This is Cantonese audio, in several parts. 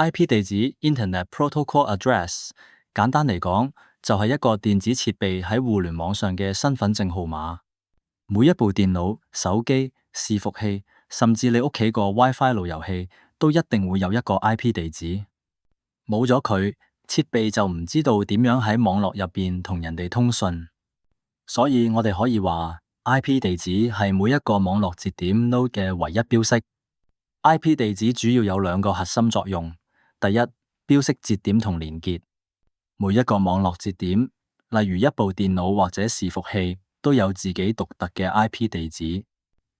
IP 地址 Internet Protocol Address， 簡單嚟講就係一個電子設備喺互聯網上嘅身份證號碼。每一部電腦、手機、伺服器，甚至你屋企個 WiFi 路由器，都一定會有一個 IP 地址。冇咗佢，設備就唔知道點樣喺網絡入邊同人哋通訊。所以我哋可以話 IP 地址係每一個網絡節點 node 嘅唯一標識。IP 地址主要有兩個核心作用。第一，標識節點同連結。每一個網絡節點，例如一部電腦或者伺服器，都有自己獨特嘅 IP 地址。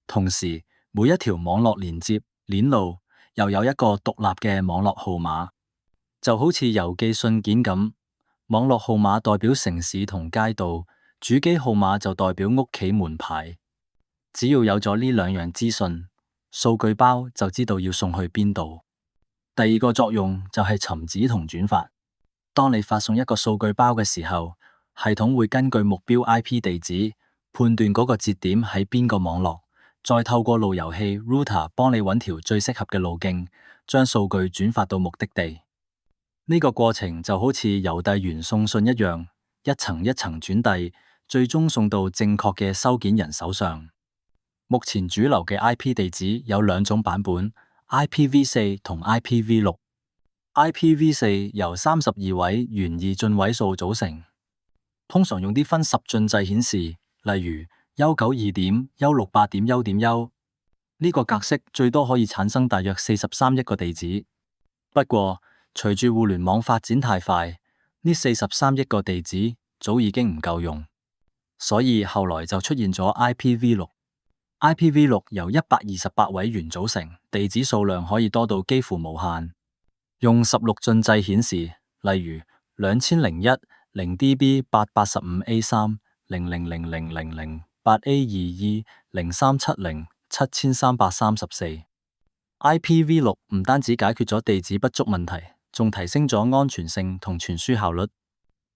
同時，每一條網絡連接鏈路又有一個獨立嘅網絡號碼，就好似郵寄信件咁。網絡號碼代表城市同街道，主機號碼就代表屋企門牌。只要有咗呢兩樣資訊，數據包就知道要送去邊度。第二個作用就係尋址同轉發。當你發送一個數據包嘅時候，系統會根據目標 IP 地址判斷嗰個節點喺邊個網絡，再透過路由器 router 幫你揾條最適合嘅路徑，將數據轉發到目的地。呢個過程就好似郵遞員送信一樣，一層一層轉遞，最終送到正確嘅收件人手上。目前主流嘅 IP 地址有兩種版本。IPv4 同 IPv6。IPv4 由32位元二進位數組成，通常用啲分十進制顯示，例如192.168.1.1，呢個格式最多可以產生大約43億個地址。不過，隨住互聯網發展太快，呢43億個地址早已經唔夠用，所以後來就出現咗 IPv6。IPv6 由128位元組成，地址數量可以多到幾乎無限。用16進制顯示，例如2001,000,885A3,000,000,8A22,0370,7334。IPv6 唔單止解決咗地址不足問題，仲提升咗安全性同傳輸效率。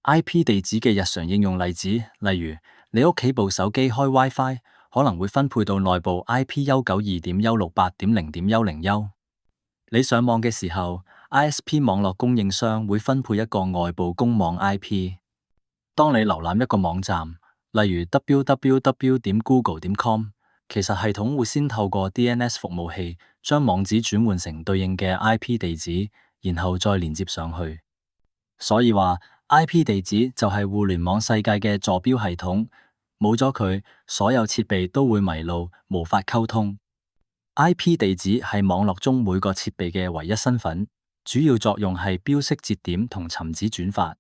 IP 地址嘅日常應用例子，例如你屋企部手機開 WiFi，可能會分配到內部 IP192.168.0.101。你上網嘅時候， ISP 網絡供應商會分配一個外部公網 IP。當你瀏覽一個網站，例如 www.google.com， 其實系統會先透過 DNS 服務器將網址轉換成對應嘅 IP 地址，然後再連接上去。所以話 IP 地址就係互聯網世界嘅坐標系統。冇咗佢，所有設備都會迷路，無法溝通。IP 地址係網絡中每個設備嘅唯一身份，主要作用係標識節點同尋址轉發。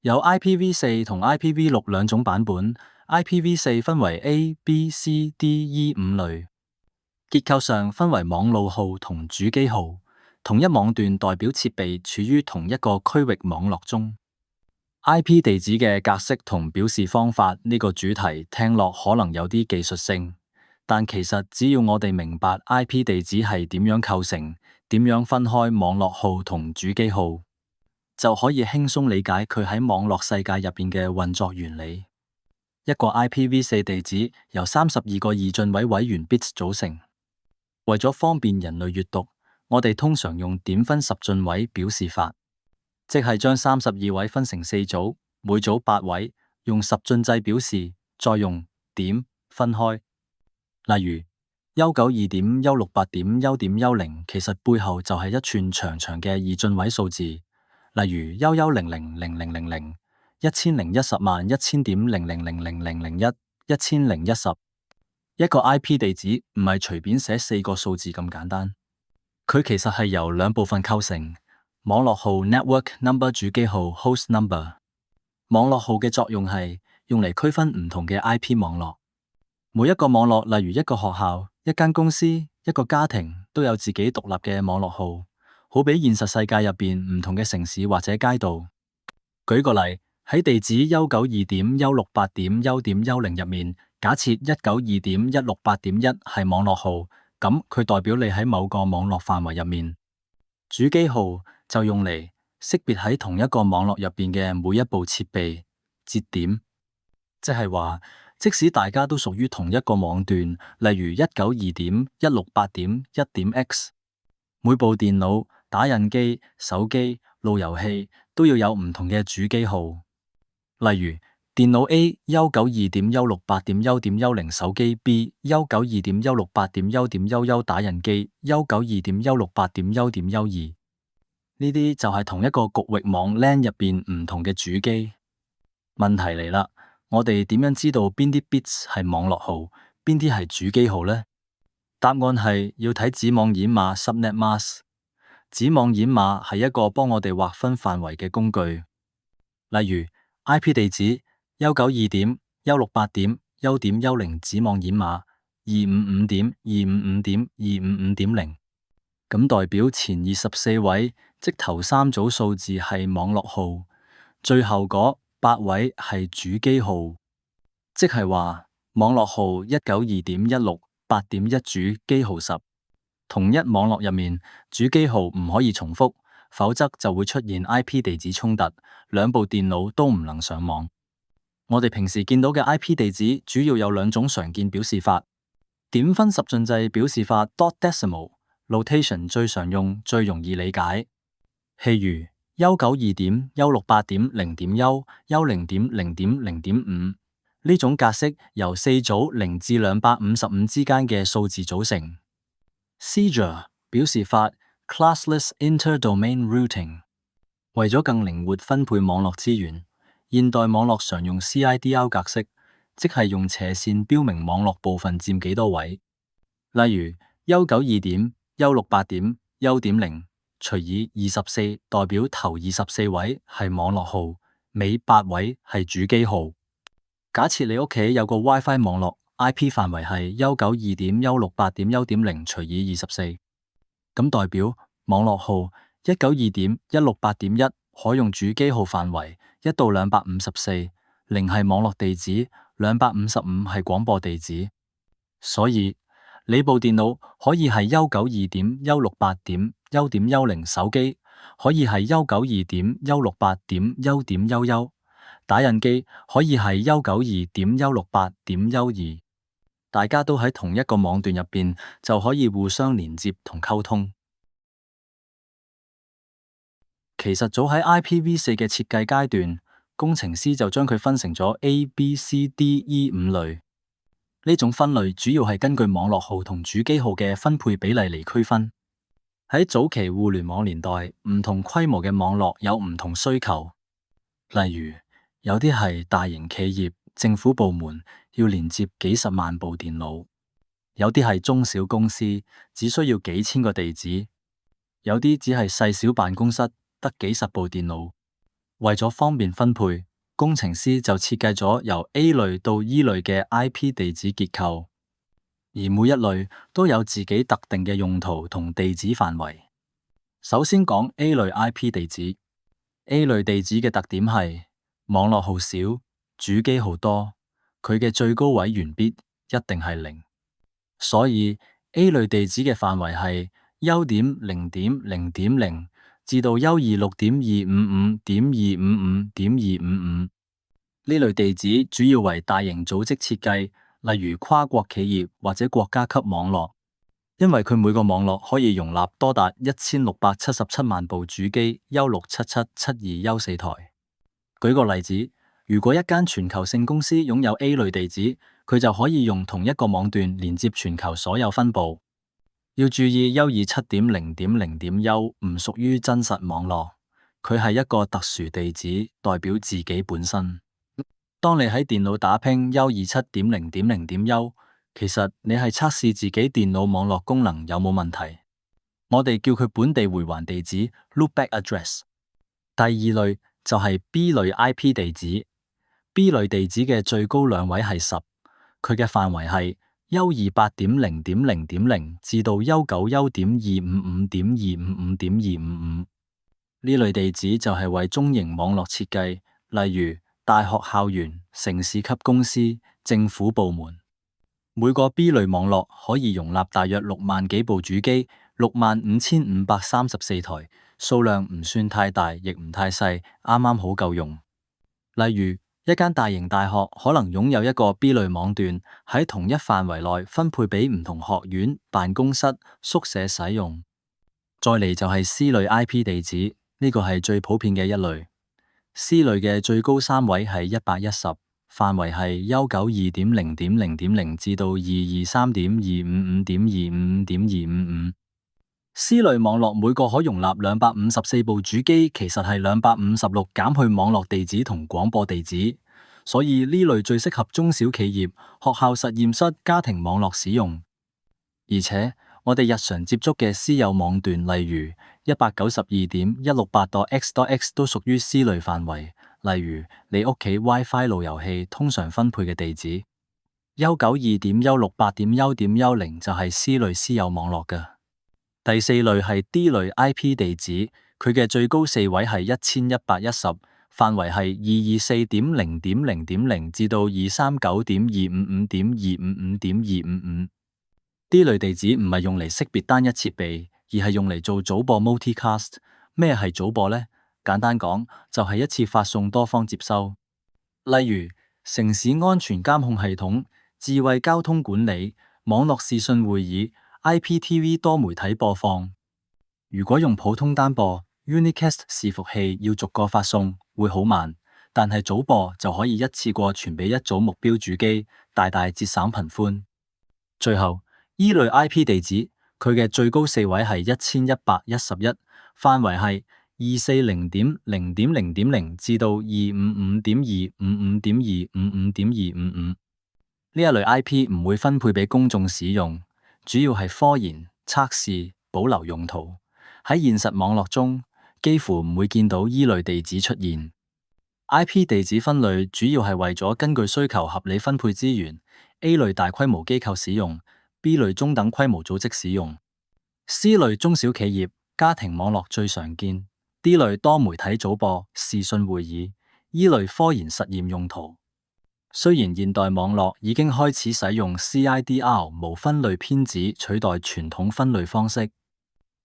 有 IPv4 同 IPv6 兩種版本。IPv4 分為 A、B、C、D、E 5類，結構上分為網路號同主機號，同一網段代表設備處於同一個區域網絡中。IP 地址嘅格式同表示方法呢個主題聽落可能有啲技術性，但其實只要我哋明白 IP 地址係點樣構成，點樣分開網絡號同主機號，就可以輕鬆理解佢喺網絡世界入邊嘅運作原理。一個 IPv4 地址由32個二進位位元 bits 組成，為咗方便人類閱讀，我哋通常用點分十進位表示法。即係將32位分成4組，每組8位，用十進制表示，再用點分開。例如192.168.1.10，其實背後就係一串長長嘅二進位數字，例如110000010101001,000.0000001,1010。一個 IP 地址唔係隨便寫4個數字咁簡單，佢其實係由兩部分構成。網絡號 network number， 主機號 host number。 網絡號嘅作用係用嚟區分唔同嘅 IP 網絡。每一個網絡，例如一個學校、一間公司、一個家庭，都有自己獨立嘅網絡號，好比現實世界入邊唔同嘅城市或者街道。舉個例，喺地址192.168.1.10入面，假設192.168.1係網絡號，咁佢代表你喺某個網絡範圍入面。主機號就用嚟識別喺同一個網絡入邊嘅每一部設備節點，即係話，即使大家都屬於同一個網段，例如192.168.1.x， 每部電腦打印機、手機、路由器都要有唔同嘅主機號。例如電腦 A192.168.1.10 手機 B192.168.1.11 打印機192.168.1.12，呢啲就係同一個局域網 LAN 入邊唔同嘅主機。問題嚟啦，我哋點樣知道邊啲 bits 係網絡號，邊啲係主機號呢？答案係要睇子網演碼 subnet mask。子網演碼係一個幫我哋劃分範圍嘅工具。例如 IP 地址192.168.1.10子網演碼255.255.255.0，咁代表前24位，即頭3組數字係網絡號，最後嗰8位係主機號，即係話網絡號192.168.1主機號10。同一網絡入面，主機號唔可以重複，否則就會出現 IP 地址衝突，兩部電腦都唔能上網。我哋平時見到嘅 IP 地址主要有2種常見表示法：點分十進制表示法 dot decimal notation 最常用，最容易理解。譬如192.168.0.1、100.0.0.5呢種格式由4組0至255之間嘅數字組成。CIDR 表示法 Classless Interdomain Routing 為咗更靈活分配網絡資源，現代網絡常用 CIDR 格式，即係用斜線標明網絡部分佔幾多位。例如192.168.1.0除以24代表頭24位係網絡號，尾8位係主機號。假設你屋企有個 WiFi 網絡，IP 範圍係192.168.1.0除以24，咁代表網絡號192.168.1可用主機號範圍1到254，0係網絡地址，255係廣播地址。所以你部電腦可以係192.168.1.10手機，可以係192.168.1.11，打印機可以係192.168.12，大家都喺同一個網段入邊，就可以互相連接同溝通。其實早喺 IPv4 嘅設計階段，工程師就將佢分成咗 A、B、C、D、E 5類。呢種分類主要係根據網絡號同主機號嘅分配比例嚟區分。喺早期互聯網年代，唔同規模嘅網絡有唔同需求。例如，有啲係大型企業、政府部門要連接幾十萬部電腦；有啲係中小公司，只需要幾千個地址；有啲只係細小辦公室，得幾十部電腦。為咗方便分配，工程師就設計咗由 A 類到 E 類嘅 IP 地址結構，而每一類都有自己特定嘅用途同地址範圍。首先講 A 類 IP 地址。A 類地址嘅特點係網絡號少，主機號多，佢嘅最高位元 bit 一定係0，所以 A 類地址嘅範圍係 1.0.0.0至到 126.255.255.255。呢類地址主要為大型組織設計，例如跨國企業或者國家級網絡，因為佢每個網絡可以容納多達1677萬部主機 U67772U4 台。舉個例子，如果一間全球性公司擁有 A 類地址，佢就可以用同一個網段連接全球所有分部。要注意 127.0.0.1 唔屬於真實網絡，佢係一個特殊地址，代表自己本身。當你喺電腦打拼 127.0.0.1，其實你係測試自己電腦網絡功能有冇問題。我哋叫佢本地回環地址 loopback address。第二類就係 B 類 IP 地址。B 類地址嘅最高2位係10，佢嘅範圍係128.0.0.0至到191.255.255.255。呢類地址就係為中型網絡設計，例如大學校園、城市級公司、政府部門。每個 B 類網絡可以容納大約6萬幾部主機，65,534台，數量唔算太大，亦唔太細，啱啱好夠用。例如，一間大型大學可能擁有一個 B 類網段，喺同一範圍內分配俾唔同學院、辦公室、宿舍使用。再嚟就係 C 類 IP 地址，呢個係最普遍嘅一類。C 類嘅最高三位係110，範圍係192.0.0.0至到223.255.255.255。C 類網絡每個可容納254部主機，其實係256減去網絡地址同廣播地址，所以呢類最適合中小企業、學校實驗室、家庭網絡使用。而且我哋日常接觸嘅私有網段，例如192.168.x.x 都屬於 C 類範圍。例如你屋企 WiFi 路由器通常分配嘅地址192.168.1.10就係 C 類私有網絡嘅。第四類係 D 類 IP 地址，佢嘅最高4位係1110，範圍係224.0.0.0至到239.255.255.255。D 類地址唔係用嚟識別單一設備，而係用嚟做組播 multicast。咩係組播呢？簡單講，就係一次發送多方接收。例如城市安全監控系統、智慧交通管理、網絡視訊會議、IPTV 多媒體播放。如果用普通單播 Unicast 伺服器要逐個發送，會好慢，但係組播就可以一次過傳俾一組目標主機，大大節省頻寬。最後E 類 IP 地址，佢嘅最高4位係1111，範圍係240.0.0.0至到255.255.255.255。呢一類 IP 唔會分配俾公眾使用，主要係科研、測試、保留用途。喺現實網絡中，幾乎唔會見到 E 類地址出現。IP 地址分類主要係為咗根據需求合理分配資源。A 類大規模機構使用， B 類中等規模組織使用， C 類中小企業、家庭網絡最常見。D 類多媒體組播、視訊會議，E 類科研實驗用途。雖然現代網絡已經開始使用 CIDR 無分類編址取代傳統分類方式，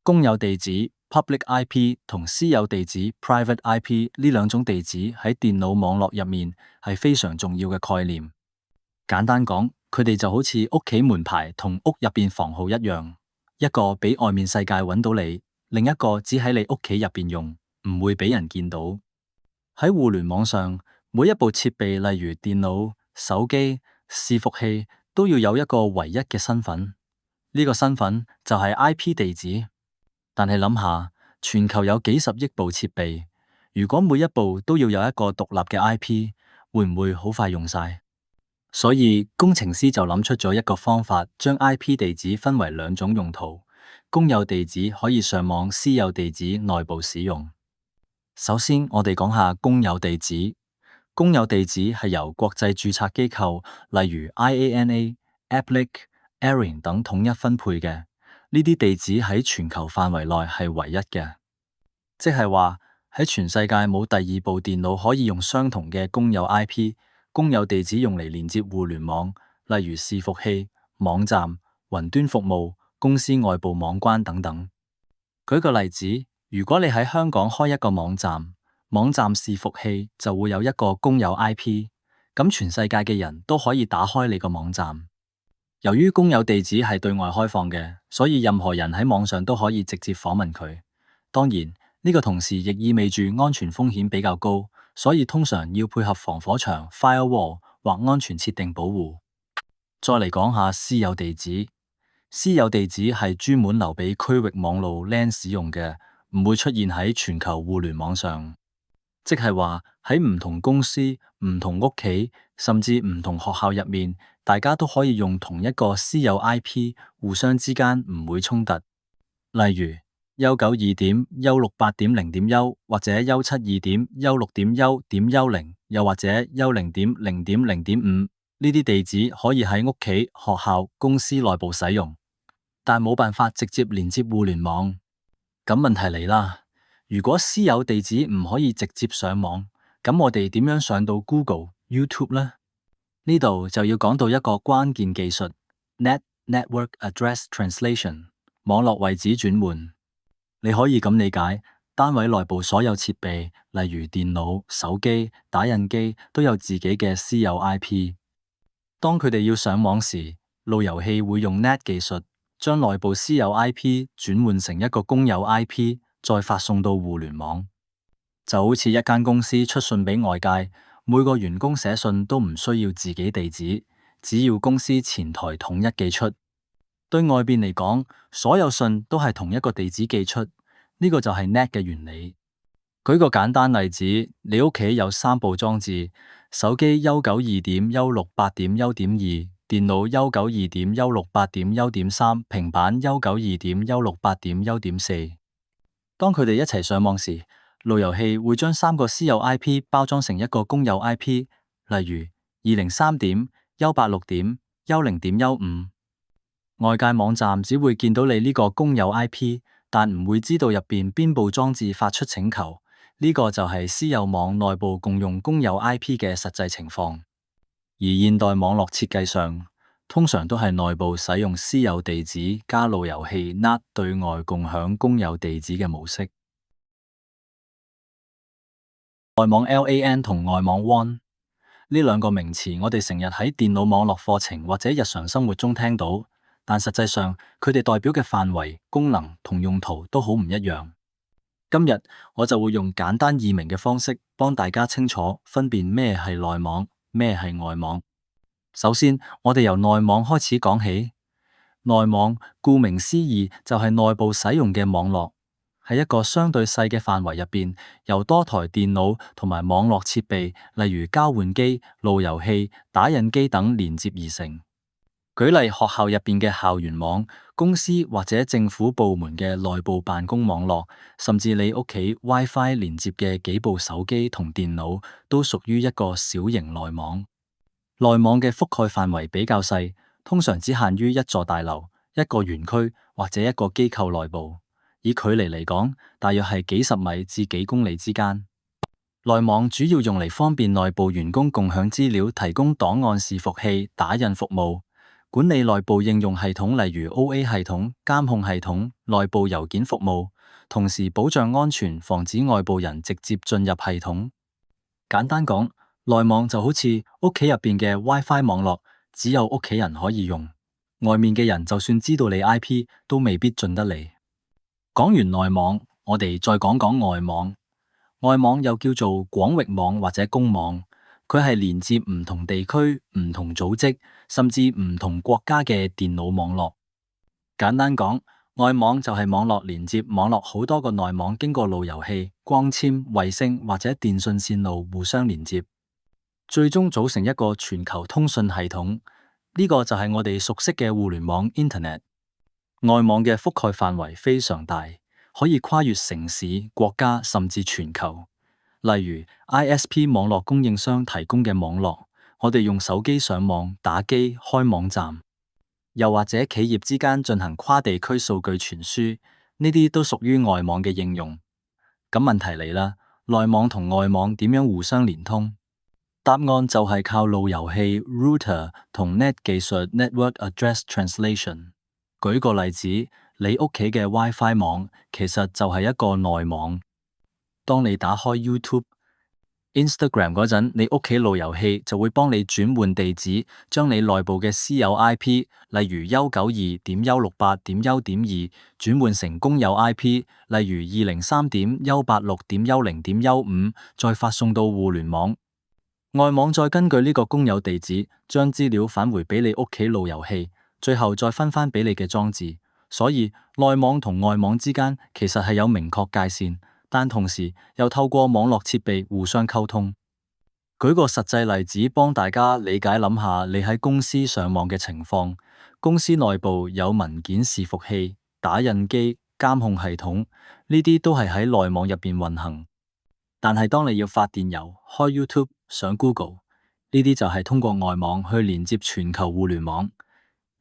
公有地址 Public IP 同私有地址 Private IP 呢兩種地址喺電腦網絡入面係非常重要嘅概念。簡單講，佢哋就好似屋企門牌同屋入邊房號一樣，一個俾外面世界揾到你，另一個只喺你屋企入邊用，唔會俾人見到。喺互聯網上，每一部設備，例如電腦、手機、伺服器，都要有一個唯一嘅身份。呢個身份就係 IP 地址。但係諗下，全球有幾十億部設備，如果每一部都要有一個獨立嘅 IP，會唔會好快用晒？所以工程師就諗出咗一個方法，將 IP 地址分為兩種用途。公有地址可以上網，私有地址內部使用。首先，我哋講下公有地址。公有地址係由國際註冊機構，例如 IANA、APLIC、ARIN 等統一分配嘅。呢啲地址喺全球範圍內係唯一嘅，即係話喺全世界冇第二部電腦可以用相同嘅公有 IP。公有地址用嚟連接互聯網，例如伺服器、網站、雲端服務、公司外部網關等等。舉個例子，如果你喺香港開一個網站，網站伺服器就會有一個公有 IP， 咁全世界嘅人都可以打開你個網站。由於公有地址係對外開放嘅，所以任何人喺網上都可以直接訪問佢。當然，呢個同時亦意味住安全風險比較高，所以通常要配合防火牆 firewall 或安全設定保護。再嚟講下私有地址。私有地址係專門留俾區域網路 LAN 使用嘅，唔會出現喺全球互聯網上。即係話喺唔同公司、唔同屋企，甚至唔同學校入面，大家都可以用同一個私有 IP， 互相之間唔會衝突。例如192.168.0.1或者172.16.1.10，又或者10.0.0.5，呢啲地址可以喺屋企、學校、公司內部使用，但冇辦法直接連接互聯網。咁問題嚟啦，如果私有地址唔可以直接上網，咁我哋點樣上到 Google、YouTube 呢？呢度就要講到一個關鍵技術 Network Address Translation， 網絡位址轉換。你可以咁理解，單位內部所有設備，例如電腦、手機、打印機，都有自己嘅私有 IP。當佢哋要上網時，路由器會用 NAT 技術將內部私有 IP 轉換成一個公有 IP，再發送到互聯網。就好似一間公司出信俾外界，每個員工寫信都唔需要自己地址，只要公司前台統一寄出。對外邊嚟講，所有信都係同一個地址寄出，呢個就係 NAT 嘅原理。舉個簡單例子，你屋企有3部裝置，手機192.168.1.2，電腦192.168.1.3，平板192.168.1.4。當佢哋一齊上網時，路由器會將3個私有 IP 包裝成一個公有 IP，例如203.186.10.15。外界網站只會見到你呢個公有 IP，但唔會知道入邊邊部裝置發出請求。呢個就係私有網內部共用公有 IP 嘅實際情況。而現代網絡設計上，通常都係內部使用私有地址加路由器 NAT 對外共享公有地址嘅模式。外網 LAN 同外網 WAN 呢兩個名詞，我哋成日喺電腦網絡課程或者日常生活中聽到，但實際上佢哋代表嘅範圍、功能同用途都好唔一樣。今日我就會用簡單易明嘅方式幫大家清楚分辨咩係內網，咩係外網。首先，我哋由內網開始講起。內網顧名思義就係內部使用嘅網絡，喺一個相對細嘅範圍入邊，由多台電腦同埋網絡設備，例如交換機、路由器、打印機等連接而成。舉例，學校入邊嘅校園網，公司或者政府部門嘅內部辦公網絡，甚至你屋企 WiFi 連接嘅幾部手機同電腦，都屬於一個小型內網。內網嘅覆蓋範圍比較細，通常只限於一座大樓、一個園區或者一個機構內部。以距離嚟講，大約係幾十米至幾公里之間。內網主要用嚟方便內部員工共享資料，提供檔案伺服器、打印服務，管理內部應用系統，例如 OA 系統、監控系統、內部郵件服務，同時保障安全，防止外部人直接進入系統。簡單講，內網就好似屋企入邊嘅 WiFi 網絡，只有屋企人可以用，外面嘅人就算知道你 IP，都未必進得嚟。講完內網，我哋再講講外網。外網又叫做廣域網或者公網。佢係連接唔同地區、唔同組織，甚至唔同國家嘅電腦網絡。簡單講，外網就係網絡連接網絡好多個內網，經過路由器、光纖、衛星或者電信線路互相連接，最終組成一個全球通訊系統。呢個就係我哋熟悉嘅互聯網 Internet。外網嘅覆蓋範圍非常大，可以跨越城市、國家甚至全球。例如 ISP 網絡供應商提供嘅網絡，我哋用手機上網、打機、開網站，又或者企業之間進行跨地區數據傳輸，呢啲都屬於外網嘅應用。咁問題嚟啦，內網同外網點樣互相連通？答案就係靠路由器 router 同 NAT 技術 Network Address Translation。舉個例子，你屋企嘅 WiFi 網其實就係一個內網。當你打開 YouTube、Instagram 嗰陣，你屋企路由器就會幫你轉換地址，將你內部嘅私有 IP，例如192.168.1.2，轉換成公有 IP，例如203.186.10.15，再發送到互聯網。外網再根據呢個公有地址，將資料返回俾你屋企路由器，最後再分返俾你嘅裝置。所以內網同外網之間其實係有明確界線，但同時又透過網絡設備互相溝通。舉個實際例子幫大家理解，諗下你喺公司上網嘅情況。公司內部有文件伺服器、打印機、監控系統，呢啲都係喺內網入邊運行。但係當你要發電郵、開 YouTube、上 Google， 呢啲就係通過外網去連接全球互聯網。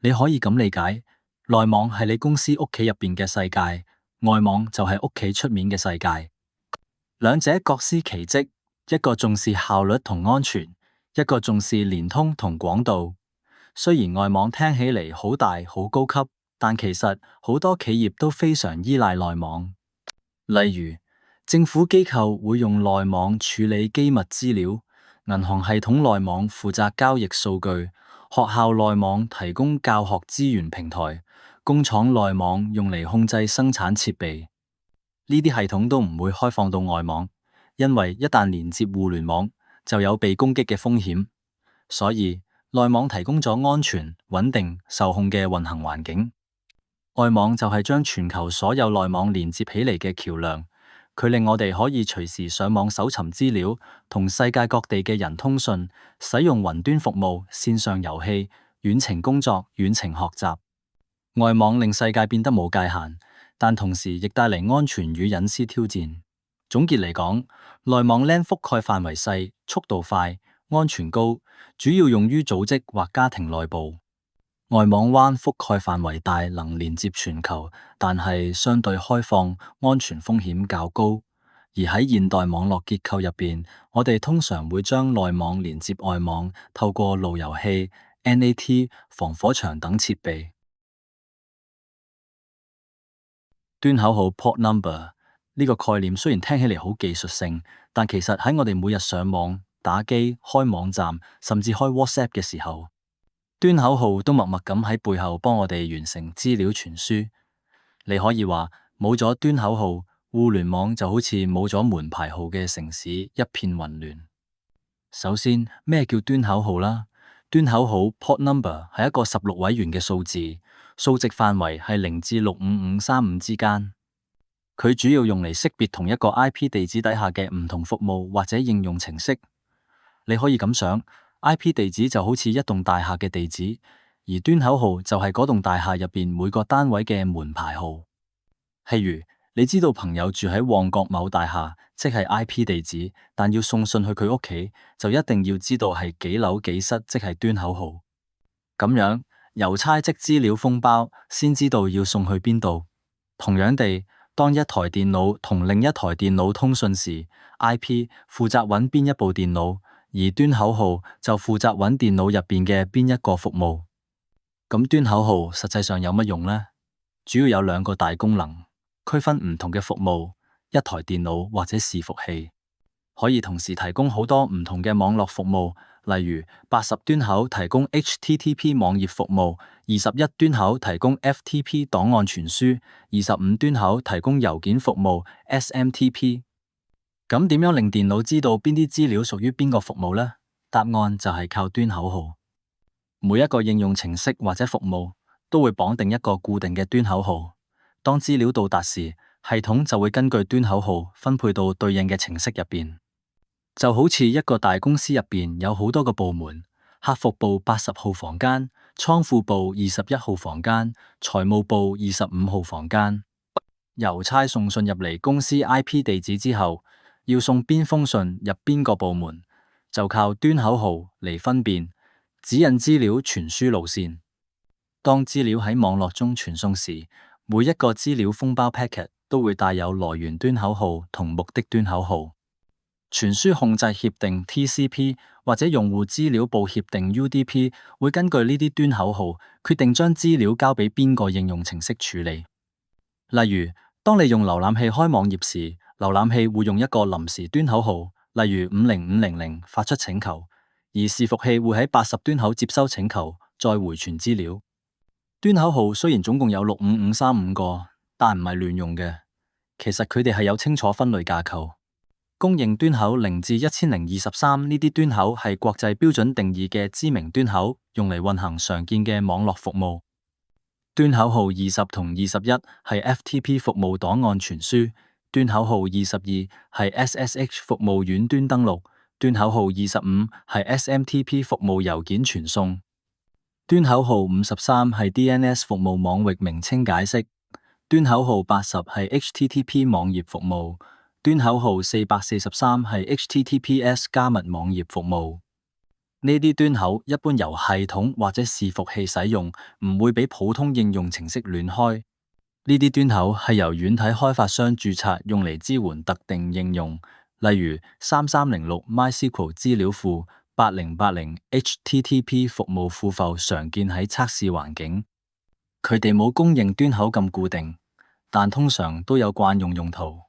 你可以咁理解，內網係你公司屋企入邊嘅世界，外網就係屋企出面嘅世界。兩者各司其職，一個重視效率同安全，一個重視連通同廣度。雖然外網聽起嚟好大好高級，但其實好多企業都非常依賴內網。例如，政府機構會用內網處理機密資料，銀行系統內網負責交易數據，學校內網提供教學資源平台，工廠內網用嚟控制生產設備，呢啲系統都唔會開放到外網，因為一旦連接互聯網，就有被攻擊嘅風險。所以內網提供咗安全、穩定、受控嘅運行環境。外網就係將全球所有內網連接起嚟嘅橋樑，佢令我哋可以隨時上網搜尋資料，同世界各地嘅人通訊，使用雲端服務、線上遊戲、遠程工作、遠程學習。外網令世界變得冇界限，但同時亦帶嚟安全與隱私挑戰。總結嚟講，內網 LAN 覆蓋範圍細、速度快、安全高，主要用於組織或家庭內部。外網 WAN 覆蓋範圍大，能連接全球，但係相對開放，安全風險較高。而喺現代網絡結構入邊，我哋通常會將內網連接外網，透過路由器、NAT、防火牆等設備。端口號 port number 呢個概念雖然聽起嚟好技術性，但其實喺我哋每日上網、打機、開網站，甚至開 WhatsApp 嘅時候，端口號都默默咁喺背後幫我哋完成資料傳輸。你可以話冇咗端口號，互聯網就好似冇咗門牌號嘅城市，一片混亂。首先，咩叫端口號啦？端口號 port number 係一個16位元嘅數字，數值範圍係0至65535之間。佢主要用嚟識別同一個 IP 地址底下嘅唔同服務或者應用程式。你可以咁想。IP 地址就好似一棟大廈嘅地址，而端口號就係嗰棟大廈入邊每個單位嘅門牌號。譬如你知道朋友住喺旺角某大廈，即係 IP 地址，但要送信去佢屋企，就一定要知道係幾樓幾室，即係端口號。咁樣郵差織資料封包，先知道要送去邊度。同樣地，當一台電腦同另一台電腦通訊時， IP 負責揾邊一部電腦，而端口號就負責揾電腦入邊嘅邊一個服務。咁端口號實際上有乜用呢？主要有兩個大功能，區分唔同嘅服務。一台電腦或者伺服器可以同時提供好多唔同嘅網絡服務，例如80端口提供 HTTP 網頁服務，21端口提供 FTP 檔案傳輸，25端口提供郵件服務 SMTP。咁點樣令電腦知道邊啲資料屬於邊個服務呢？答案就係靠端口號。每一個應用程式或者服務都會綁定一個固定嘅端口號。當資料到達時，系統就會根據端口號分配到對應嘅程式入邊。就好似一個大公司入邊有好多個部門，客服部80號房間，倉庫部21號房間，財務部25號房間。郵差送信入嚟公司 IP 地址之後，要送邊封信入邊個部門，就靠端口號嚟分辨，指引資料傳輸路線。當資料喺網絡中傳送時，每一個資料封包 packet 都會帶有來源端口號同目的端口號。傳輸控制協定 TCP 或者用戶資料部協定 UDP 會根據呢啲端口號決定將資料交俾邊個應用程式處理。例如，當你用瀏覽器開網頁時，瀏覽器會用一個臨時端口號，例如50500發出請求，而伺服器會喺80端口接收請求，再回傳資料。端口號雖然總共有65535個，但唔係亂用嘅。其實佢哋係有清楚分類架構。公認端口0至1023呢啲端口係國際標準定義嘅知名端口，用嚟運行常見嘅網絡服務。端口號20同21係 FTP 服務檔案傳輸，端口號22係 SSH 服務遠端登錄，端口號25係 SMTP 服務郵件傳送，端口號53係 DNS 服務網域名稱解釋，端口號80係 HTTP 網頁服務，端口號443係 HTTPS 加密網頁服務。呢啲端口一般由系統或者伺服器使用，唔會俾普通應用程式亂開。呢啲端口係由軟體開發商註冊，用嚟支援特定應用，例如3306 MySQL 資料庫、8080 HTTP 服務庫庫常見喺測試環境。佢哋冇公認端口咁固定，但通常都有慣用用途。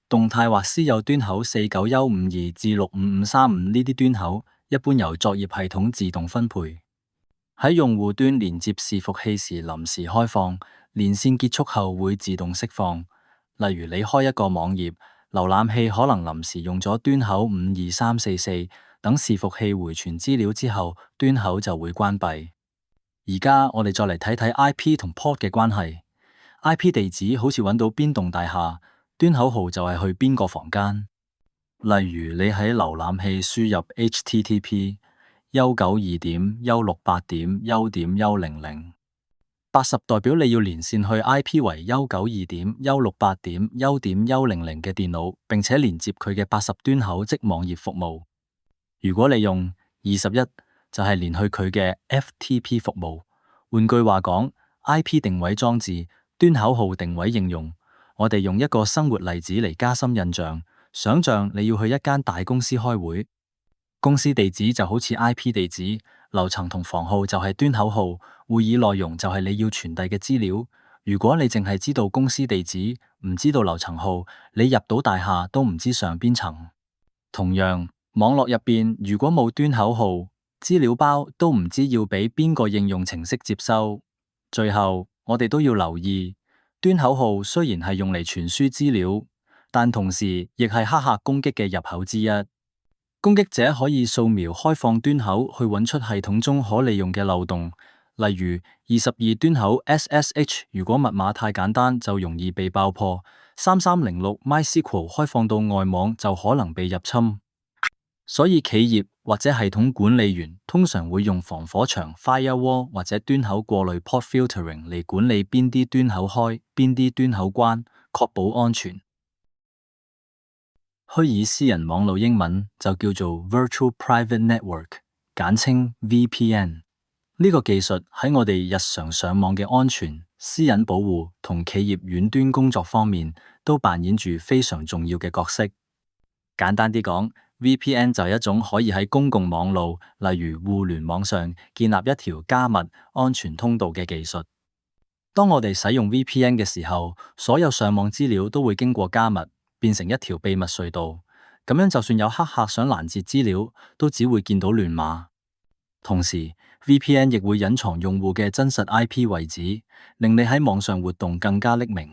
動態或私有端口49152至65535呢啲端口，一般由作業系統自動分配。喺用戶端連接伺服器時臨時開放，連線結束後會自動釋放。例如你開一個網頁，瀏覽器可能臨時用咗端口52344，等伺服器回傳資料之後，端口就會關閉。而家我哋再嚟睇睇 IP 同 port 嘅關係。IP 地址好似揾到邊棟大廈，端口號就係去邊個房間。例如你喺瀏覽器輸入 http://192.168.1.100，80代表你要連線去 IP 為192.168.1.100嘅電腦，並且連接佢嘅80端口即網頁服務。如果你用21，就係連去佢嘅 FTP 服務。換句話講， IP 定位裝置，端口號定位應用。我哋用一個生活例子嚟加深印象。想象你要去一間大公司開會，公司地址就好似 IP 地址，樓層同房號就係端口號，會議內容就係你要傳遞嘅資料。如果你淨係知道公司地址，唔知道樓層號，你入到大廈都唔知上邊層。同樣，網絡入邊如果冇端口號，資料包都唔知要俾邊個應用程式接收。最後，我哋都要留意，端口號雖然係用嚟傳輸資料，但同時亦係黑客攻擊嘅入口之一。攻擊者可以掃描開放端口去揾出系統中可利用嘅漏洞，例如22端口 SSH， 如果密碼太簡單就容易被爆破。3306 MySQL 開放到外網就可能被入侵。所以企業或者系統管理員通常會用防火牆 Firewall 或者端口過濾 Port Filtering 嚟管理邊啲端口開，邊啲端口關，確保安全。虛擬私人網路英文就叫做 Virtual Private Network， 簡稱 VPN。呢個技術喺我哋日常上網嘅安全、私隱保護同企業遠端工作方面都扮演住非常重要嘅角色。簡單啲講， VPN 就係一種可以喺公共網路，例如互聯網上建立一條加密安全通道嘅技術。當我哋使用 VPN 嘅時候，所有上網資料都會經過加密，變成一條秘密隧道，咁樣就算有黑客想攔截資料，都只會見到亂碼。同時 VPN 亦會隱藏用戶嘅真實 IP 位置，令你喺網上活動更加匿名。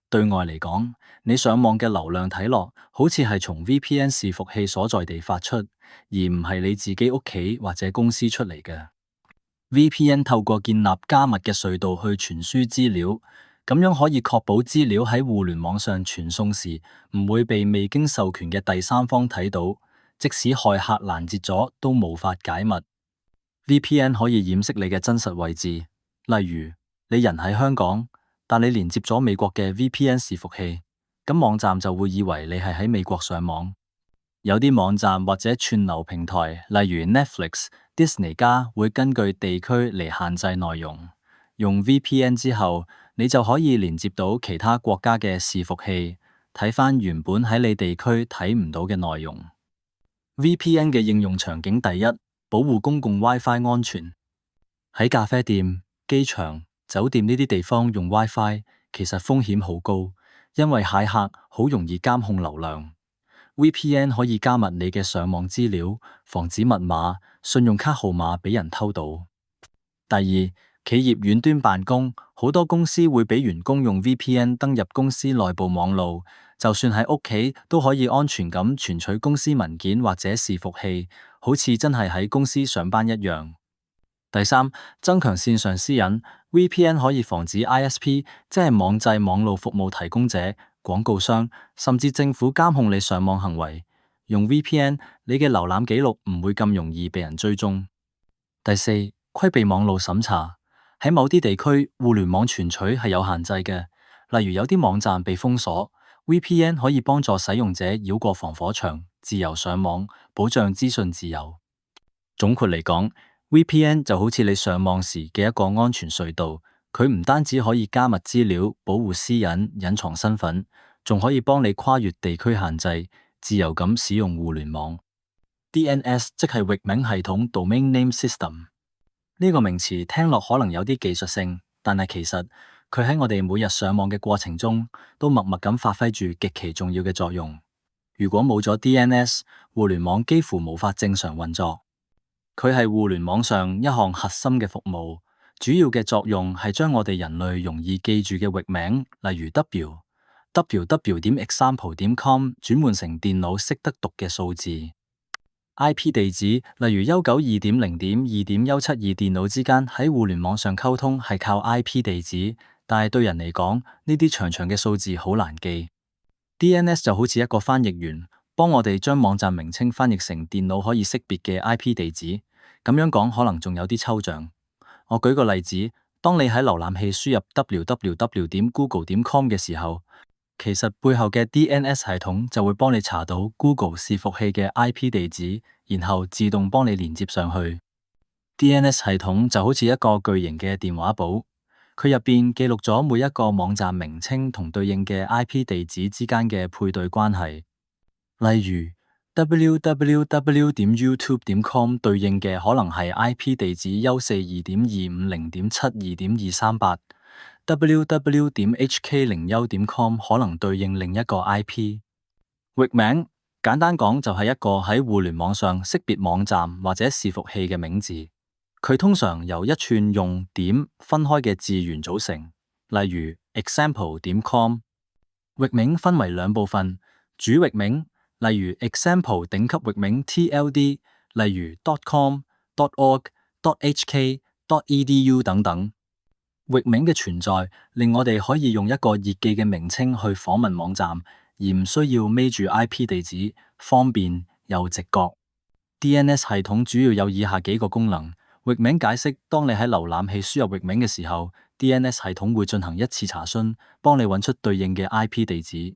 對外嚟講，你上網嘅流量睇落好似係從 VPN 伺服器所在地發出，而唔係你自己屋企或者公司出嚟嘅。VPN 透過建立加密嘅隧道去傳輸資料，咁樣可以確保資料喺互聯網上傳送時唔會被未經授權嘅第三方睇到，即使駭客攔截咗都無法解密。VPN 可以掩飾你嘅真實位置，例如你人喺香港，但你連接咗美國嘅 VPN 伺服器，咁網站就會以為你係喺美國上網。有啲網站或者串流平台，例如 Netflix、Disney 加，會根據地區嚟限制內容。用 VPN 之後，你就可以連接到其他國家嘅伺服器，睇返原本喺你地區睇唔到嘅內容。VPN 嘅應用場景第一，保護公共 WiFi 安全。喺咖啡店、機場、酒店呢啲地方用 WiFi，其實風險好高，因為駭客好容易監控流量。VPN 可以加密你嘅上網資料，防止密碼、信用卡號碼俾人偷到。第二，企業遠端辦公，好多公司會俾員工用 VPN 登入公司內部網路，就算喺屋企都可以安全咁存取公司文件或者伺服器，好似真係喺公司上班一樣。第三，增強線上私隱， VPN 可以防止 ISP， 即係網際網路服務提供者、廣告商甚至政府監控你上網行為。用 VPN， 你嘅瀏覽記錄唔會咁容易被人追蹤。第四，規避網路審查。喺某啲地區，互聯網存取係有限制嘅，例如有啲網站被封鎖， VPN 可以幫助使用者繞過防火牆，自由上網，保障資訊自由。總括嚟講， VPN 就好似你上網時嘅一個安全隧道，佢唔單止可以加密資料、保護私隱、隱藏身份，仲可以幫你跨越地區限制，自由咁使用互聯網。DNS 即係域名系統 （Domain Name System）。呢個名詞聽落可能有啲技術性，但係其實佢喺我哋每日上網嘅過程中，都默默咁發揮住極其重要嘅作用。如果冇咗 DNS， 互聯網幾乎無法正常運作。佢係互聯網上一項核心嘅服務，主要嘅作用係將我哋人類容易記住嘅域名，例如 www.example.com 轉換成電腦識得讀嘅數字。IP 地址，例如192.0.2.172電腦之間喺互聯網上溝通係靠 IP 地址，但係對人嚟講，呢啲長長嘅數字好難記。DNS 就好似一個翻譯員，幫我哋將網站名稱翻譯成電腦可以識別嘅 IP 地址。咁樣講可能仲有啲抽象。我舉個例子，當你喺瀏覽器輸入 www.google.com 嘅時候，其實背後嘅 DNS 系統就會幫你查到 Google 伺服器嘅 IP 地址，然後自動幫你連接上去。DNS 系統就好似一個巨型嘅電話簿，佢入邊記錄咗每一個網站名稱同對應嘅 IP 地址之間嘅配對關係。例如 www.youtube.com 對應嘅可能係 IP 地址142.250.72.238。www.hk01.com 可能對應另一個 IP。域名簡單講就係一個喺互聯網上識別網站或者伺服器嘅名字，佢通常由一串用點分開嘅字元組成，例如 example.com。域名分為兩部分，主域名，例如 example 頂級域名 TLD， 例如 .com、.org、.hk、.edu 等等。域名嘅存在令我哋可以用一個熱記嘅名稱去訪問網站，而唔需要孭住 IP 地址，方便又直覺。DNS 系統主要有以下幾個功能：域名解釋，當你喺瀏覽器輸入域名嘅時候， DNS 系統會進行一次查詢，幫你揾出對應嘅 IP 地址。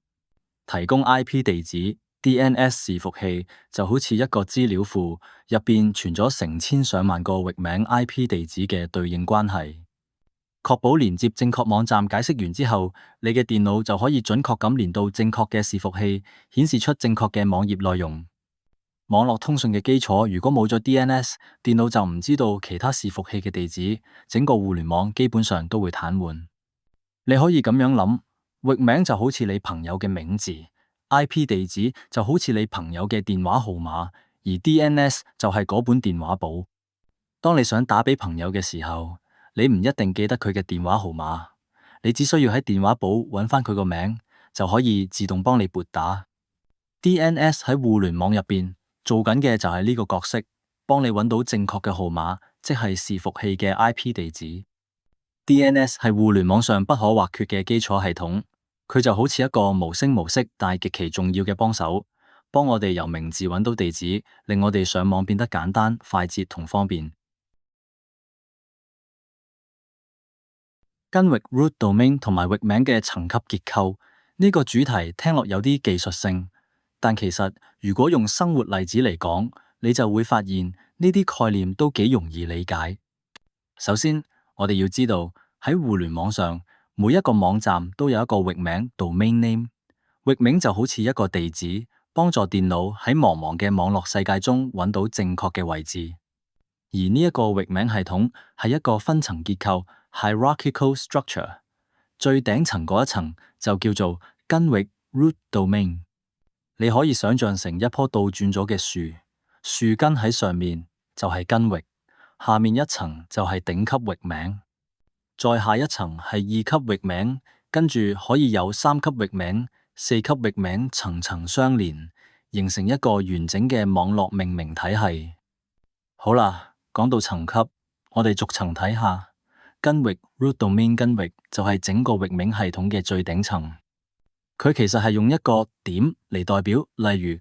提供 IP 地址 DNS 伺服器就好似一個資料庫，入邊存咗成千上萬個域名 IP 地址嘅對應關係。確保連接正確網站解釋完之後，你嘅電腦就可以準確咁連到正確嘅伺服器，顯示出正確嘅網頁內容。網絡通訊嘅基礎如果冇咗 DNS， 電腦就唔知道其他伺服器嘅地址，整個互聯網基本上都會癱瘓。你可以咁樣諗，域名就好似你朋友嘅名字， IP 地址就好似你朋友嘅電話號碼，而 DNS 就係嗰本電話簿。當你想打俾朋友嘅時候，你唔一定記得佢嘅電話號碼，你只需要喺電話簿揾翻佢個名，就可以自動幫你撥打。DNS 喺互聯網入邊做緊嘅就係呢個角色，幫你揾到正確嘅號碼，即係伺服器嘅 IP 地址。DNS 係互聯網上不可或缺嘅基礎系統，佢就好似一個無聲無息但係極其重要嘅幫手，幫我哋由名字揾到地址，令我哋上網變得簡單、快捷同方便。根域 root domain 同埋域名嘅層級結構，呢個主題聽落有啲技術性，但其實如果用生活例子嚟講，你就會發現呢啲概念都幾容易理解。首先，我哋要知道喺互聯網上，每一個網站都有一個域名 domain name， 域名就好似一個地址，幫助電腦喺茫茫嘅網絡世界中揾到正確嘅位置。而呢一個域名系統係一個分層結構 hierarchical structure， 最頂層嗰一層就叫做根域 root domain。 你可以想象成一棵倒轉咗嘅樹，樹根喺上面就係根域，下面一層就係頂級域名，再下一層係二級域名，跟住可以有三級域名、四級域名，層層相連，形成一個完整嘅網絡命名體系。好啦，講到層級，我哋逐層睇下。根域 root domain 根域就係整個域名系統嘅最頂層，佢其實係用一個點嚟代表，例如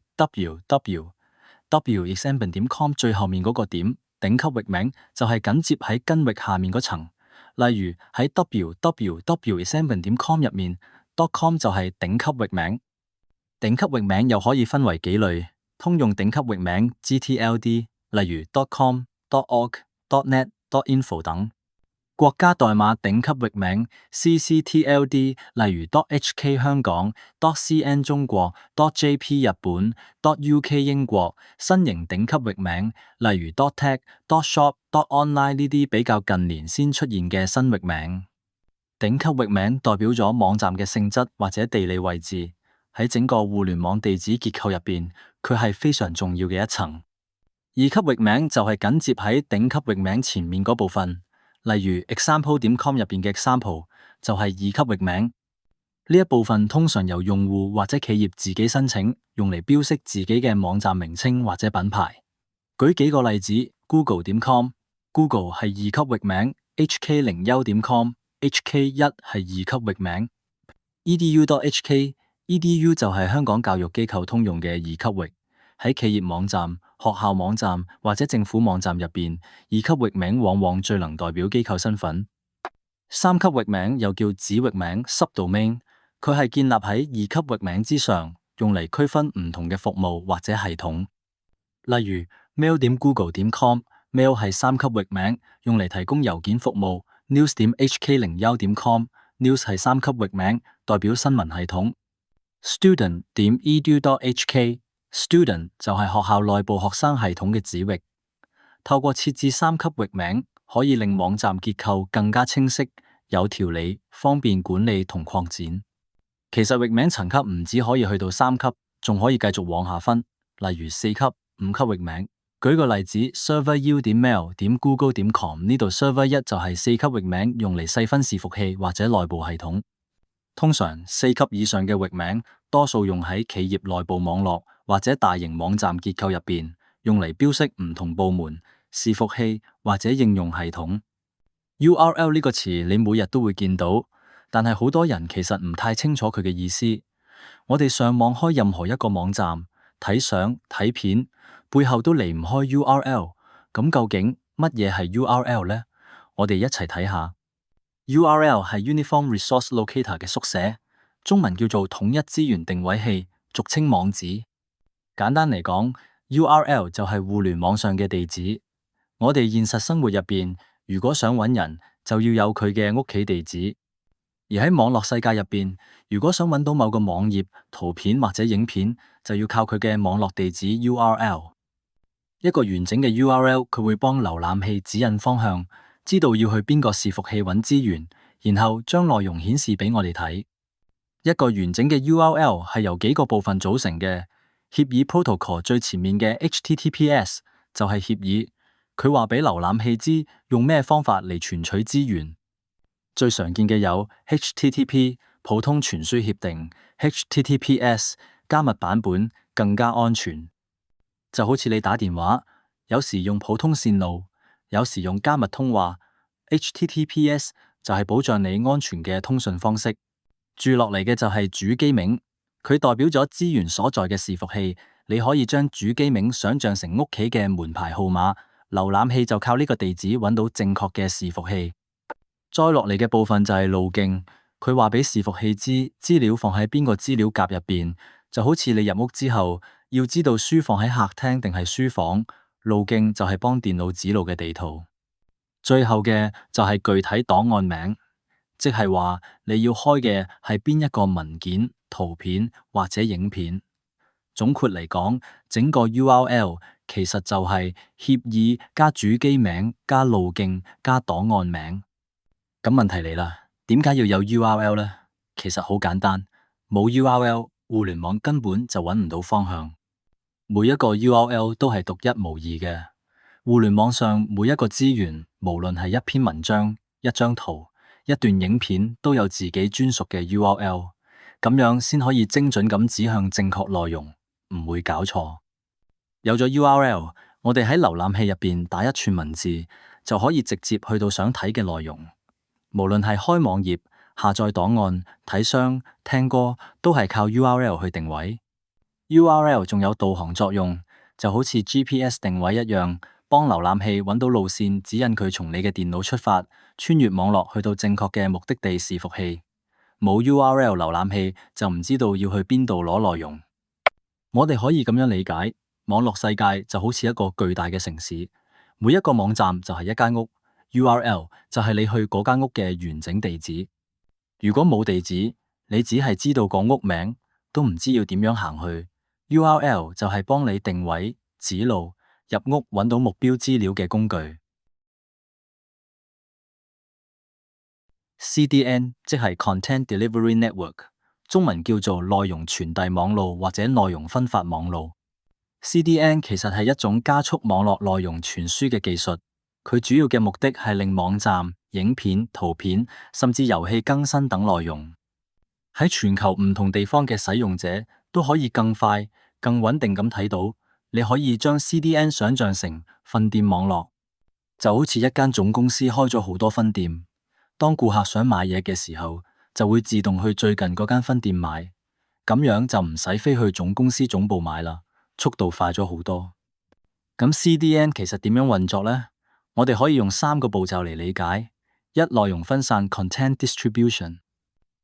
www.example.com 最後面嗰個點，頂級域名就係緊接喺根域下面嗰層。例如喺 www.example.com 入面 .com 就係頂級域名。頂級域名又可以分為幾類，通用頂級域名 GTLD， 例如 .com、.org、.net、.info 等。國家代碼頂級域名 CCTLD， 例如 .hk 香港、.cn 中國、.jp 日本、.uk 英國。新型頂級域名，例如 .tech、.shop、.online 呢啲比較近年先出現嘅新域名。頂級域名代表咗網站嘅性質或者地理位置，喺整個互聯網地址結構入邊，佢係非常重要嘅一層。二級域名就係緊接喺頂級域名前面嗰部分，例如 example.com 入邊嘅 example 就係二級域名。呢一部分通常由用戶或者企業自己申請，用嚟標識自己嘅網站名稱或者品牌。舉幾個例子 ：Google.com，Google 係二級域名 ；HK01.com，HK1 係二級域名；edu.hk，edu 就係香港教育機構通用嘅二級域。喺企業網站、學校網站或者政府網站入邊，二級域名往往最能代表機構身份。三級域名又叫子域名 subdomain， 佢係建立喺二級域名之上，用嚟區分唔同嘅服務或者系統。例如 mail.google.com，mail 係三級域名，用嚟提供郵件服務。news.hk01.com，news 係三級域名，代表新聞系統。student.edu.hk，student 就係學校內部學生系統嘅子域。透過設置三級域名，可以令網站結構更加清晰、有條理，方便管理同擴展。其實域名層級唔止可以去到三級，仲可以繼續往下分，例如四級、五級域名。舉個例子 serveru.mail.google.com 呢度 server 一就係四級域名，用嚟細分伺服器或者內部系統。通常四級以上嘅域名，多數用喺企業內部網絡或者大型網站結構入邊，用嚟標識唔同部門、伺服器或者應用系統。URL 呢個詞你每日都會見到，但係好多人其實唔太清楚佢嘅意思。我哋上網開任何一個網站，睇相睇片，背後都離唔開 URL。咁究竟乜嘢係 URL 呢？我哋一齊睇下。URL 係 Uniform Resource Locator 嘅縮寫，中文叫做統一資源定位器，俗稱網址。簡單嚟講，URL 就係互聯網上嘅地址。我哋現實生活入邊，如果想揾人，就要有佢嘅屋企地址；而喺網絡世界入邊，如果想揾到某個網頁、圖片或者影片，就要靠佢嘅網絡地址 URL。一個完整嘅 URL， 佢會幫瀏覽器指引方向，知道要去邊個伺服器揾資源，然後將內容顯示俾我哋睇。一個完整嘅 URL 係由幾個部分組成嘅。協議 protocol 最前面嘅 HTTPS 就係協議，佢話俾瀏覽器知用咩方法嚟傳取資源。最常見嘅有 HTTP 普通傳輸協定、HTTPS 加密版本更加安全。就好似你打電話，有時用普通線路，有時用加密通話。HTTPS 就係保障你安全嘅通訊方式。住落嚟嘅就係主機名，佢代表咗資源所在嘅伺服器。你可以將主機名想象成屋企嘅門牌號碼，瀏覽器就靠呢個地址揾到正確嘅伺服器。再落嚟嘅部分就係路徑，佢話俾伺服器知資料放喺邊個資料夾入邊，就好似你入屋之後要知道書放喺客廳定係書房，路徑就係幫電腦指路嘅地圖。最後嘅就係具體檔案名，即係話你要開嘅係邊一個文件、圖片或者影片。總括嚟講，整個 URL 其實就係協議加主機名加路徑加檔案名。咁問題嚟啦，點解要有 URL 呢？其實好簡單，冇 URL，互聯網根本就揾唔到方向。每一個 URL 都係獨一無二嘅。互聯網上每一個資源，無論係一篇文章、一張圖、一段影片，都有自己專屬嘅 URL， 咁樣先可以精準咁指向正確內容，唔會搞錯。有咗 URL，我哋喺瀏覽器入邊打一串文字，就可以直接去到想睇嘅內容。無論係開網頁、下載檔案、睇相、聽歌，都係靠 URL 去定位。URL 仲有導航作用，就好似 GPS 定位一樣，幫瀏覽器揾到路線，指引佢從你嘅電腦出發，穿越網絡去到正確嘅目的地伺服器。冇 URL 瀏覽器就唔知道要去邊度攞內容。我哋可以咁樣理解，網絡世界就好似一個巨大嘅城市，每一個網站就係一間屋， URL 就係你去嗰間屋嘅完整地址。如果冇地址，你只係知道個屋名，都唔知要點樣行去。URL 就係幫你定位、指路、入屋揾到目標資料嘅工具。CDN 即係 Content Delivery Network， 中文叫做內容傳遞網路或者內容分發網路。CDN 其實係一種加速網絡內容傳輸嘅技術，佢主要嘅目的係令網站、影片、圖片甚至遊戲更新等內容喺全球唔同地方嘅使用者都可以更快、更穩定咁睇到。你可以將 CDN 想象成分店網絡，就好似一間總公司開咗好多分店，當顧客想買嘢嘅時候，就會自動去最近嗰間分店買，咁樣就唔使飛去總公司總部買啦，速度快咗好多。咁 CDN 其實點樣運作呢？我哋可以用3個步驟嚟理解。一、內容分散 （Content Distribution）。